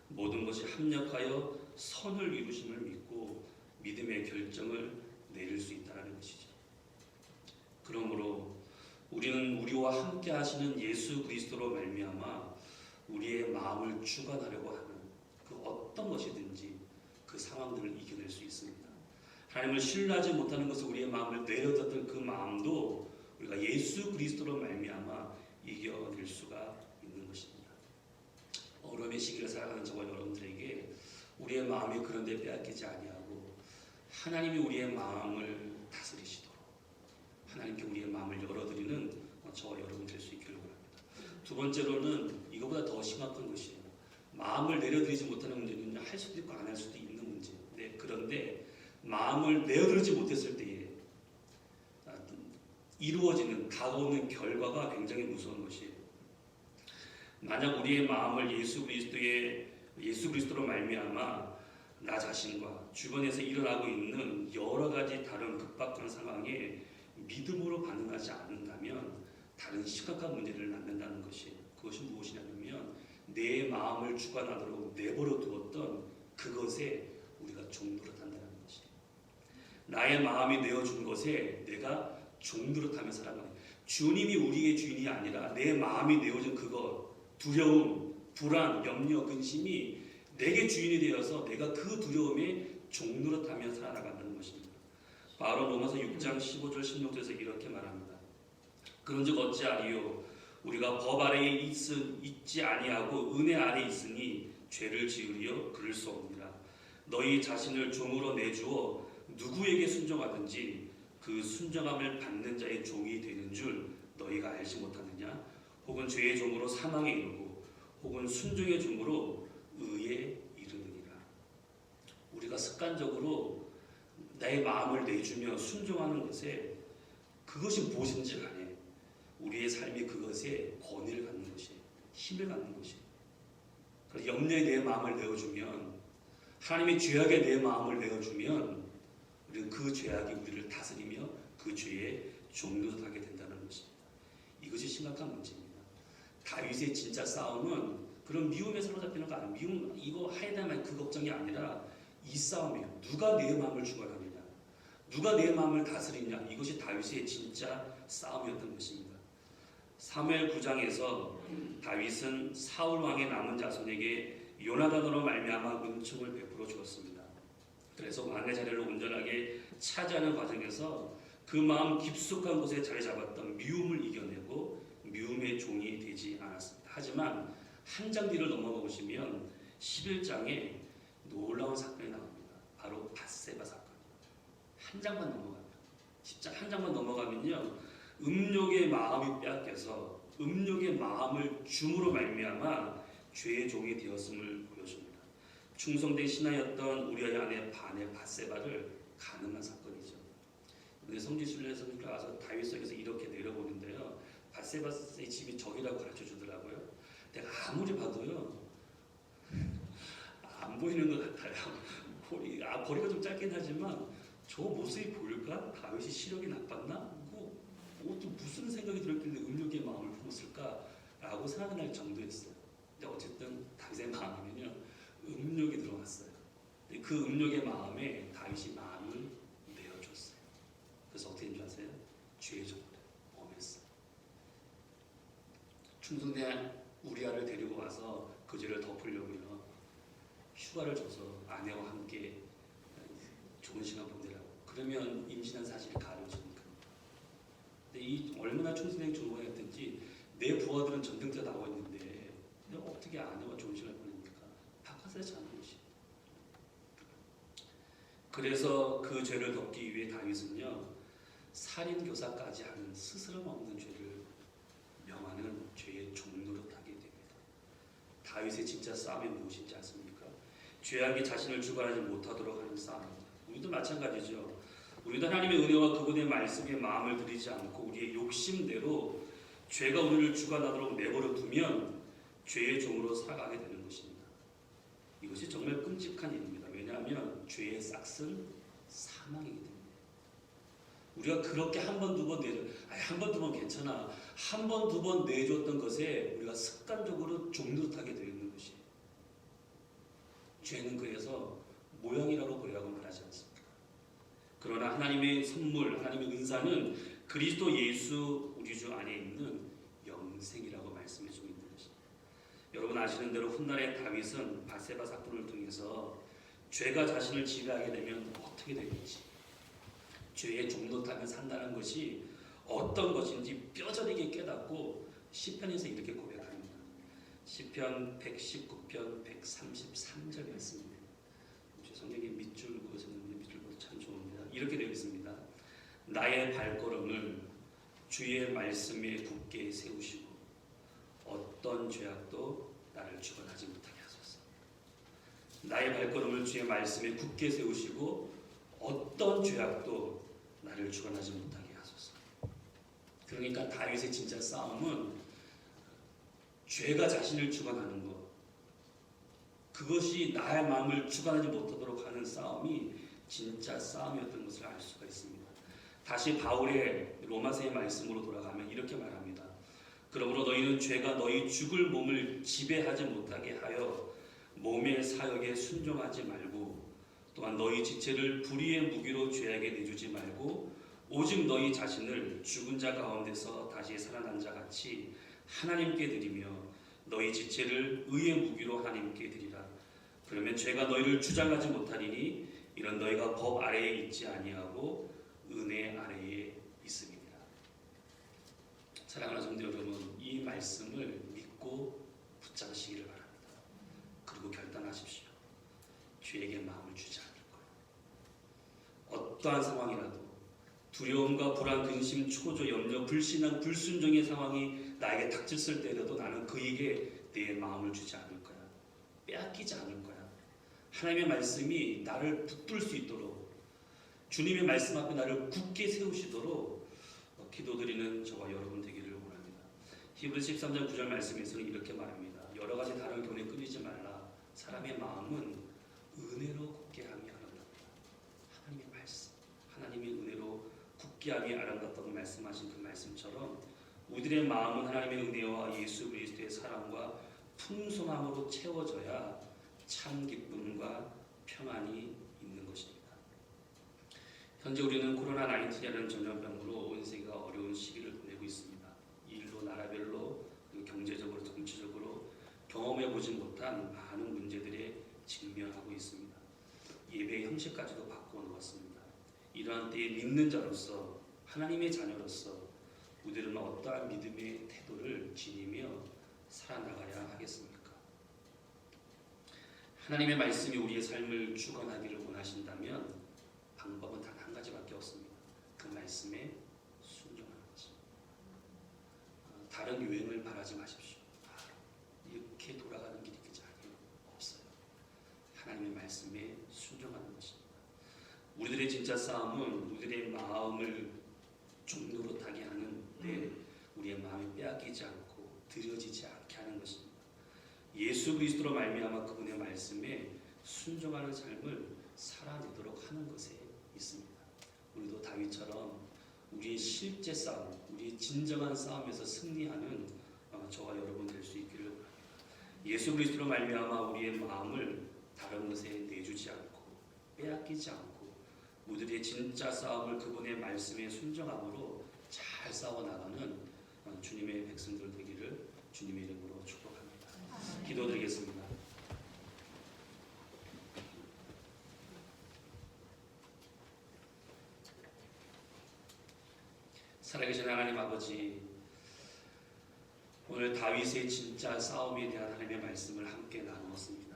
S1: 모든 것이 합력하여 선을 이루심을 믿고 믿음의 결정을 내릴 수 있다는 것이죠. 그러므로 우리는 우리와 함께 하시는 예수 그리스도로 말미암아 우리의 마음을 주관하려고 하는 그 어떤 것이든지 그 상황들을 이겨낼 수 있습니다. 하나님을 신뢰하지 못하는 것을 우리의 마음을 내려뒀던 그 마음도 우리가 예수 그리스도로 말미암아 이겨낼 수가 있는 것입니다. 어려움의 시기를 살아가는 저와 여러분들에게 우리의 마음이 그런 데 빼앗기지 아니하고 하나님이 우리의 마음을 다스리시도록 하나님께 우리의 마음을 열어드리는 저와 여러분 될 수 있기를 바랍니다. 두 번째로는 이거보다 더 심각한 것이에요. 마음을 내려드리지 못하는 문제는 할 수도 있고 안 할 수도 있는 문제. 네, 그런데 마음을 내어드리지 못했을 때에 이루어지는 다가오는 결과가 굉장히 무서운 것이에요. 만약 우리의 마음을 예수 그리스도로 말미암아 나 자신과 주변에서 일어나고 있는 여러 가지 다른 급박한 상황에 믿음으로 반응하지 않는다면 다른 심각한 문제를 낳는다는 것이에요. 그것이 무엇이냐면 내 마음을 주관하도록 내버려 두었던 그것에 우리가 종노릇한다는 것이에요. 나의 마음이 내어준 것에 내가 종노릇하며 살아가는 주님이 우리의 주인이 아니라 내 마음이 내어준 그것 두려움, 불안, 염려, 근심이 내게 주인이 되어서 내가 그 두려움에 종노릇하며 살아나간다는 것입니다. 바로 로마서 6장 15절 16절에서 이렇게 말합니다. 그런즉 어찌하리요 우리가 법 아래에 있지 아니하고 은혜 아래에 있으니 죄를 지으리요 그럴 수 없느니라. 너희 자신을 종으로 내주어 누구에게 순종하든지 그 순종함을 받는 자의 종이 되는 줄 너희가 알지 못하느냐. 혹은 죄의 종으로 사망에 이르고 혹은 순종의 종으로 의에 이르느니라. 우리가 습관적으로 나의 마음을 내주며 순종하는 것에 그것이 무엇인지 간에 우리의 삶이 그것에 권위를 갖는 것이에요. 힘을 갖는 것이에요. 그래서 염려에 내 마음을 내어주면 하나님의 죄악에 내 마음을 내어주면 우리는 그 죄악이 우리를 다스리며 그 죄에 종노릇하게 된다는 것입니다. 이것이 심각한 문제입니다. 다윗의 진짜 싸움은 그런 미움에 사로잡히는 거 아니에요. 미움 이거 하이다만 그 걱정이 아니라 이 싸움이에요. 누가 내 마음을 주관하느냐, 누가 내 마음을 다스리냐. 이것이 다윗의 진짜 싸움이었던 것입니다. 사무엘 9장에서 다윗은 사울 왕의 남은 자손에게 요나단으로 말미암아 은총을 베풀어 주었습니다. 그래서 왕의 자리를 온전하게 차지하는 과정에서 그 마음 깊숙한 곳에 자리 잡았던 미움을 이겨내고 미움의 종이 되지 않았습니다. 하지만 한 장 뒤를 넘어가 보시면 11장에 놀라운 사건이 나옵니다. 바로 밧세바 사건. 한 장만 넘어갑니다. 10장 한 장만 넘어가면요, 음욕의 마음이 빼앗겨서 음욕의 마음을 줌으로 말미암아 죄의 종이 되었음을 보여줍니다. 충성된 신하였던 우리아의 아내 반의 밧세바를 가늠한 사건이죠. 근데 성지순례에서 가서 다윗성에서 이렇게 내려보는데요, 밧세바의 집이 저기라고 가르쳐 주더라고요. 내가 아무리 봐도요 안 보이는 것 같아요. 거리가 좀 짧긴 하지만 저 모습이 보일까? 다윗이 시력이 나빴나? 또 무슨 생각이 들었길래 음욕의 마음을 품었을까라고 생각할 정도였어요. 근데 어쨌든 다윗의 마음에는요 음욕이 들어왔어요. 그 음욕의 마음에 다윗이 마음을 내어줬어요. 그래서 어떻게 된 줄 아세요? 죄의 종을 범했어요. 충성된 우리아를 데리고 와서 그 죄를 덮으려고요 휴가를 줘서 아내와 함께 좋은 시간 보내라고. 그러면 임신한 사실이 가려집니까? 근데 이 얼마나 충성된 종을 부하들은 전등대 나와 있는데 내가 어떻게 아내와 좋은 시간을 보냅니까? 바깥에 자는 것이. 그래서 그 죄를 덮기 위해 다윗은요 살인교사까지 하는 스스럼 없는 죄를 명하는 죄의 종노릇하게 됩니다. 다윗의 진짜 싸움이 무엇인지 아십니까? 죄악이 자신을 주관하지 못하도록 하는 싸움입니다. 우리도 마찬가지죠. 우리도 하나님의 은혜와 그분의 말씀에 마음을 들이지 않고 우리의 욕심대로 죄가 우리를 주관하도록 내버려 두면 죄의 종으로 살아가게 되는 것입니다. 이것이 정말 끔찍한 일입니다. 왜냐하면 죄의 싹은 사망이기 때문에. 우리가 그렇게 한 번, 두 번 내줘, 한 번, 두 번 괜찮아. 한 번, 두 번 내줬던 것에 우리가 습관적으로 종노릇하게 되어 있는 것이. 죄는 그래서 모양이라고 보이라고 말하지 않습니다. 그러나 하나님의 선물, 하나님의 은사는 그리스도 예수 우리 주 안에 있는 영생이라고 말씀해 주고 있는 것입니다. 여러분 아시는 대로 훗날의 다윗은 바세바 사건을 통해서 죄가 자신을 지배하게 되면 어떻게 되는지, 죄의 종노릇하며 산다는 것이 어떤 것인지 뼈저리게 깨닫고 시편에서 이렇게 고백합니다. 시편 119편 133절 말씀입니다. 성경에 밑줄 그것은 밑줄 보도 참 좋습니다. 이렇게 되어 있습니다. 나의 발걸음을 주의 말씀에 굳게 세우시고 어떤 죄악도 나를 주관하지 못하게 하소서. 나의 발걸음을 주의 말씀에 굳게 세우시고 어떤 죄악도 나를 주관하지 못하게 하소서. 그러니까 다윗의 진짜 싸움은 죄가 자신을 주관하는 것, 그것이 나의 마음을 주관하지 못하도록 하는 싸움이 진짜 싸움이었던 것을 알 수가 있습니다. 다시 바울의 로마서의 말씀으로 돌아가면 이렇게 말합니다. 그러므로 너희는 죄가 너희 죽을 몸을 지배하지 못하게 하여 몸의 사역에 순종하지 말고 또한 너희 지체를 불의의 무기로 죄에게 내주지 말고 오직 너희 자신을 죽은 자 가운데서 다시 살아난 자 같이 하나님께 드리며 너희 지체를 의의 무기로 하나님께 드리라. 그러면 죄가 너희를 주장하지 못하리니 이런 너희가 법 아래에 있지 아니하고 은혜 아래에 있습니다. 사랑하는 성도 여러분, 이 말씀을 믿고 붙잡으시기를 바랍니다. 그리고 결단하십시오. 죄에게 마음을 주지 않을 거예요. 어떠한 상황이라도 두려움과 불안, 근심, 초조, 염려, 불신앙, 불순종의 상황이 나에게 닥쳤을 때라도 나는 그에게 내 마음을 주지 않을 거야. 빼앗기지 않을 거야. 하나님의 말씀이 나를 붙들 수 있도록 주님의 말씀 앞에 나를 굳게 세우시도록 기도드리는 저와 여러분 되기를 원합니다. 히브리서 13장 9절 말씀에서는 이렇게 말합니다. 여러 가지 다른 교훈에 끌리지 말라. 사람의 마음은 은혜로 굳게 함이 아름답다. 하나님의 말씀, 하나님의 은혜로 굳게 함이 아름답다고 말씀하신 그 말씀처럼 우리들의 마음은 하나님의 은혜와 예수 그리스도의 사랑과 풍성함으로 채워져야 참 기쁨과 평안이 있는 것입니다. 현재 우리는 코로나19라는 전염병으로 온 세계가 어려운 시기를 보내고 있습니다. 일로 나라별로 그리고 경제적으로 정치적으로 경험해보지 못한 많은 문제들에 직면하고 있습니다. 예배의 형식까지도 바꾸어 놓았습니다. 이러한 때에 믿는 자로서 하나님의 자녀로서 우리들은 어떠한 믿음의 태도를 지니며 살아나가야 하겠습니까? 하나님의 말씀이 우리의 삶을 주관하기를 원하신다면 방법은 단 한 가지밖에 없습니다. 그 말씀에 순종하는 것입니다. 다른 유행을 바라지 마십시오. 이렇게 돌아가는 길이 그저 아니에요. 없어요. 하나님의 말씀에 순종하는 것입니다. 우리들의 진짜 싸움은 우리들의 마음을 종노릇하게 하는데 우리의 마음이 빼앗기지 않고 들여지지 않게 하는 것입니다. 예수 그리스도로 말미암아 그분의 말씀에 순종하는 삶을 살아내도록 하는 것에 있습니다. 우리도 다윗처럼 우리의 실제 싸움, 우리의 진정한 싸움에서 승리하는 저와 여러분 될 수 있기를 바랍니다. 예수 그리스도로 말미암아 우리의 마음을 다른 것에 내주지 않고 빼앗기지 않고 우리들의 진짜 싸움을 그분의 말씀에 순종함으로 잘 싸워나가는 주님의 백성들 되기를 주님의 이름으로 축복합니다. 기도드리겠습니다. 살아계신 하나님 아버지, 오늘 다윗의 진짜 싸움에 대한 하나님의 말씀을 함께 나누었습니다.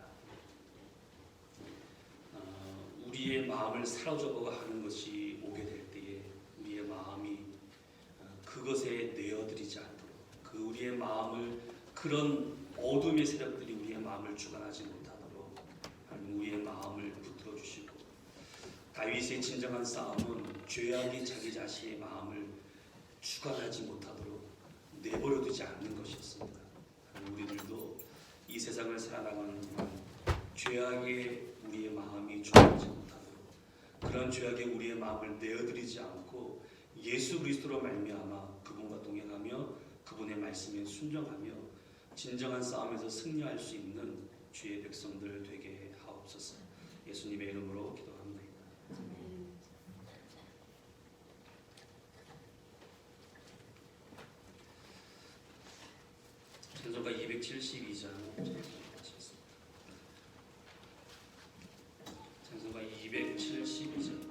S1: 우리의 마음을 사로잡아 하는 것이 오게 될 때에 우리의 마음이 그것에 내어드리지 않도록, 그 우리의 마음을 그런 어둠의 세력들이 우리의 마음을 주관하지 못하도록 하나님 우리의 마음을 붙들어 주시고, 다윗의 진정한 싸움은 죄악이 자기 자신의 마음을 주관하지 못하도록 내버려두지 않는 것이었습니다. 우리들도 이 세상을 살아가는 동안 죄악에 우리의 마음이 주관하지 못하도록, 그런 죄악에 우리의 마음을 내어드리지 않고 예수 그리스도로 말미암아 그분과 동행하며 그분의 말씀에 순종하며 진정한 싸움에서 승리할 수 있는 주의 백성들 되게 하옵소서. 예수님의 이름으로 기도합니다. 찬송가 272장 찬송가 272장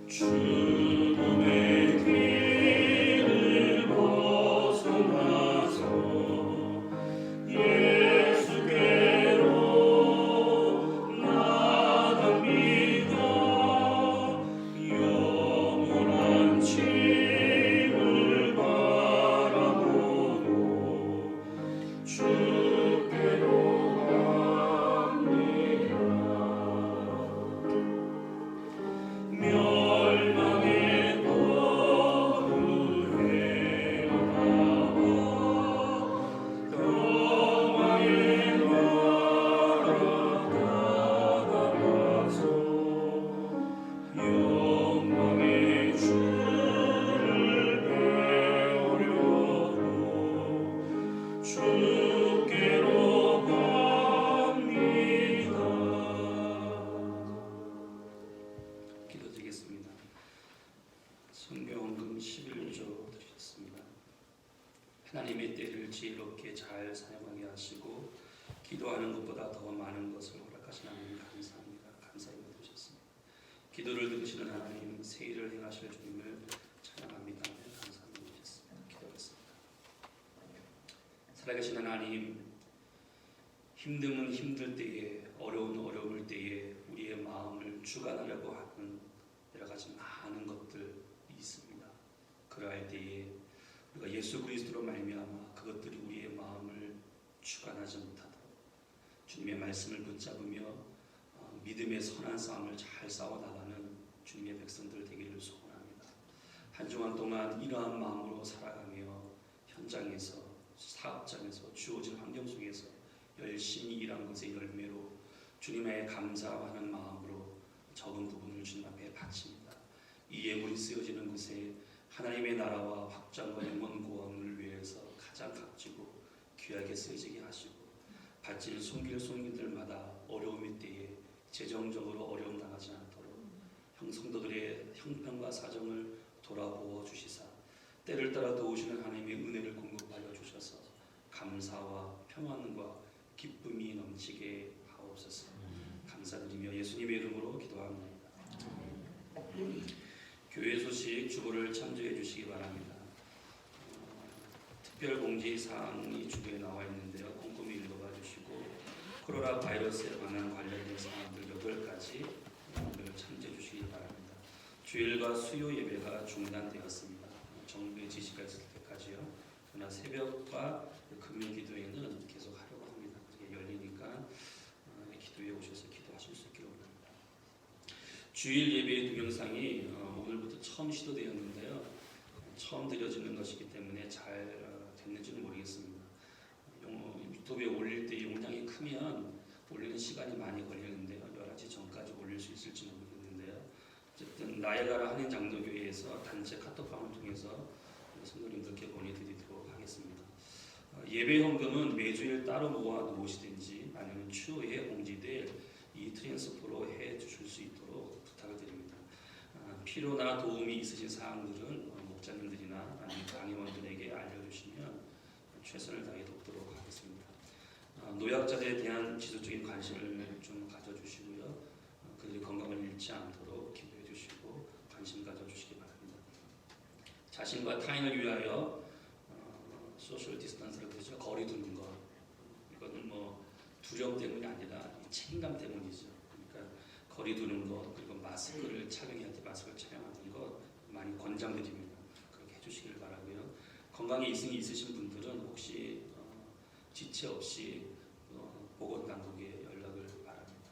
S1: 주님의 성경헌금 11조 드리셨습니다. 하나님의 때를 지혜롭게 잘 사용하게 하시고 기도하는 것보다 더 많은 것을 허락하신 하나님 감사합니다. 감사히 드리셨습니다. 기도를 들으시는 하나님, 새 일을 행하실 주님을 찬양합니다. 감사합니다. 기도하겠습니다. 살아계신 하나님, 힘듦은 힘들 때에, 어려운 어려울 때에 우리의 마음을 주관하려고 하는 여러 가지 많은 것들이 있습니다. 그러할 때에 우리가 예수 그리스도로 말미암아 그것들이 우리의 마음을 주관하지 못하도록 주님의 말씀을 붙잡으며 믿음의 선한 싸움을 잘 싸워나가는 주님의 백성들 되기를 소원합니다. 한 주간 동안 이러한 마음으로 살아가며 현장에서, 사업장에서, 주어진 환경 속에서 열심히 일한 것의 열매로 주님의 감사하는 마음으로 적은 부분을 주님 앞에 바칩니다. 이 예물이 쓰여지는 곳에 하나님의 나라와 확장과 영원 구원을 위해서 가장 값지고 귀하게 쓰여지게 하시고, 바친 손길 손길들마다 어려움의 때에 재정적으로 어려움 당하지 않도록 성도들의 형편과 사정을 돌아보아 주시사 때를 따라 도우시는 하나님의 은혜를 공급하여 주셔서 감사와 평안과 기쁨이 넘치게 하옵소서. 감사드리며 예수님의 이름으로 기도합니다. 교회 소식 주보를 참조해 주시기 바랍니다. 특별 공지 사항이 주보에 나와 있는데요. 꼼꼼히 읽어봐 주시고 코로나 바이러스에 관련된 사항들 8가지 참조해 주시기 바랍니다. 주일과 수요 예배가 중단되었습니다. 정부의 지시가 있을 때까지요. 그러나 새벽과 금요 기도회는 계속 하려고 합니다. 열리니까 기도에 오셔서 기도하실 수 있기를 원합니다. 주일 예배의 동영상이 오늘부터 처음 시도되었는데요. 처음 드려지는 것이기 때문에 잘 됐는지는 모르겠습니다. 유튜브에 올릴 때 용량이 크면 올리는 시간이 많이 걸리는데요. 11시 전까지 올릴 수 있을지 모르겠는데요. 어쨌든 나야가라 한인 장로교회에서 단체 카톡방을 통해서 성도님들께 보내드리도록 하겠습니다. 예배 헌금은 매주일 따로 모아 놓으시든지 아니면 추후에 공지될 이 트랜스포로 해 주실 수 있도록 부탁을 드립니다. 필요나 도움이 있으신 사항들은 목자님들이나 아니면 강의원들에게 알려주시면 최선을 다해 돕도록 하겠습니다. 노약자들에 대한 지속적인 관심을 좀 가져주시고요. 그들이 건강을 잃지 않도록 기도해 주시고 관심 가져주시기 바랍니다. 자신과 타인을 위하여 소셜 디스턴스를 그러죠. 거리 두는 것. 이거는 뭐 두려움 때문이 아니라 책임감 때문이죠. 그러니까 거리 두는 것, 그리고 마스크를 착용해야 돼. 마스크를 착용하는 것 많이 권장드립니다. 그렇게 해주시길 바라고요. 건강에 이승이 있으신 분들은 혹시 지체 없이 보건당국에 연락을 바랍니다.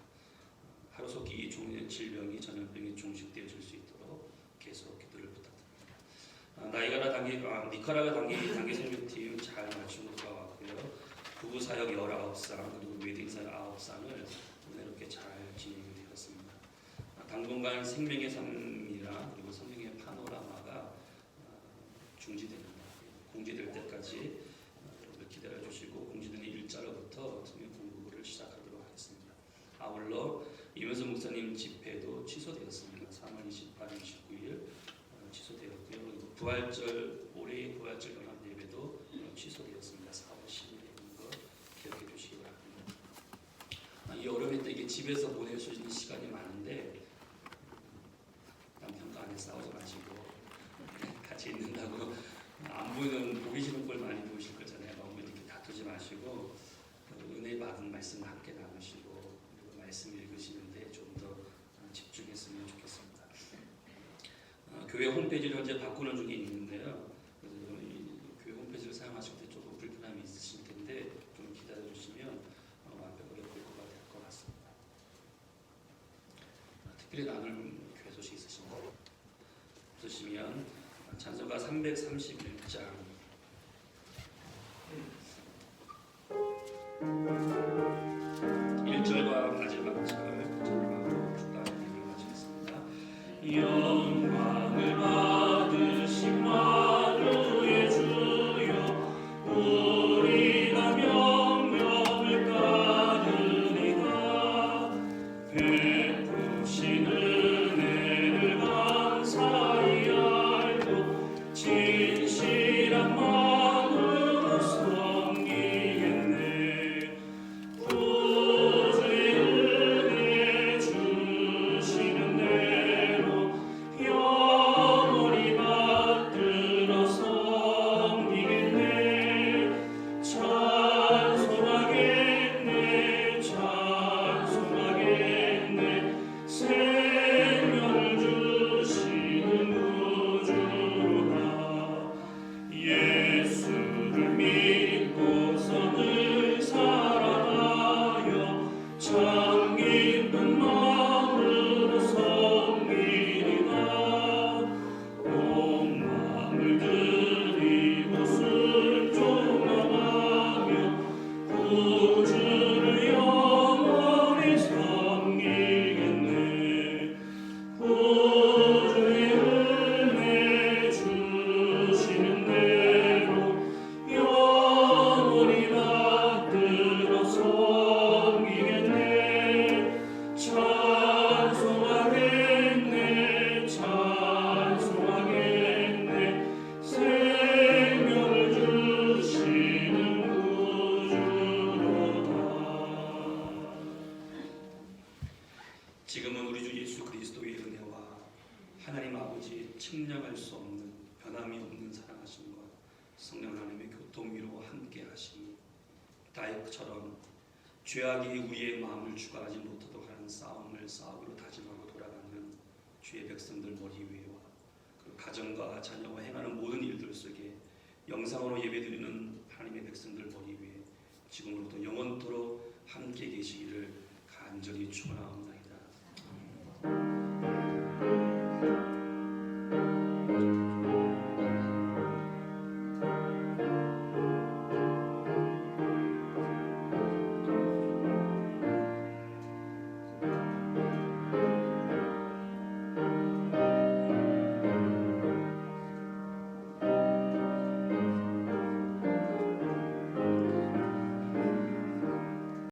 S1: 하루속히 질병이 전염병이 종식되어질 수 있도록 계속 기도를 부탁드립니다. 니카라가 단기 생명팀 잘 맞추고 돌아왔고요. 부부 사역 19상 그리고 웨딩 사역 9상을 은혜롭게 잘 진행이 되었습니다. 당분간 생명의 삶이나 그리고 성경의 파노라마가 중지됩니다. 공지될 때까지 여러분들 기다려 주시고 공지되는 일자로부터 성경 공부를 시작하도록 하겠습니다. 아울러 이면수 목사님 집회도 취소되었습니다. 3월 28일, 29일 취소되었고요. 그리고 부활절 올해의 부활절 연합 예배도 취소되었습니다. 4월 10일에 있는 거 기억해 주시기 바랍니다. 이 어려울 때 이게 집에서 보낼 수 있는 시간이 많은데 남편과 아내 싸우지 마시고 같이 있는다고 안 보이는 보기 싫은 걸 많이 보실 거잖아요. 너무 이렇게 다투지 마시고 은혜 받은 말씀 함께 나누시고 그리고 말씀 읽으시는데 좀 더 집중했으면 좋겠습니다. 교회 홈페이지를 현재 바꾸는 중에 있는데요. 교회 홈페이지를 사용하실 때 조금 불편함이 있으실 텐데 좀 기다려 주시면 완벽하게 복구가 될 것 같습니다. 특별히 나눌 교회 소식 있으시면 찬송가 331장 1절과 마지막 절 축가를 마치겠습니다. 영광을 받으신 만우의 주여 우리가 명령을 따르리다. 베푸신 은혜를 감사히 측량할 수 없는 변함이 없는 사랑하심과 성령 하나님의 교통 위로 함께 하심이 다윗처럼 죄악이 우리의 마음을 주관하지 못하도록 하는 싸움을 싸우기로 다짐하고 돌아가는 주의 백성들 머리 위에와 그 가정과 자녀와 행하는 모든 일들 속에 영상으로 예배드리는 하나님의 백성들 머리 위에 지금으로부터 영원토록 함께 계시기를 간절히 축원하옵나이다.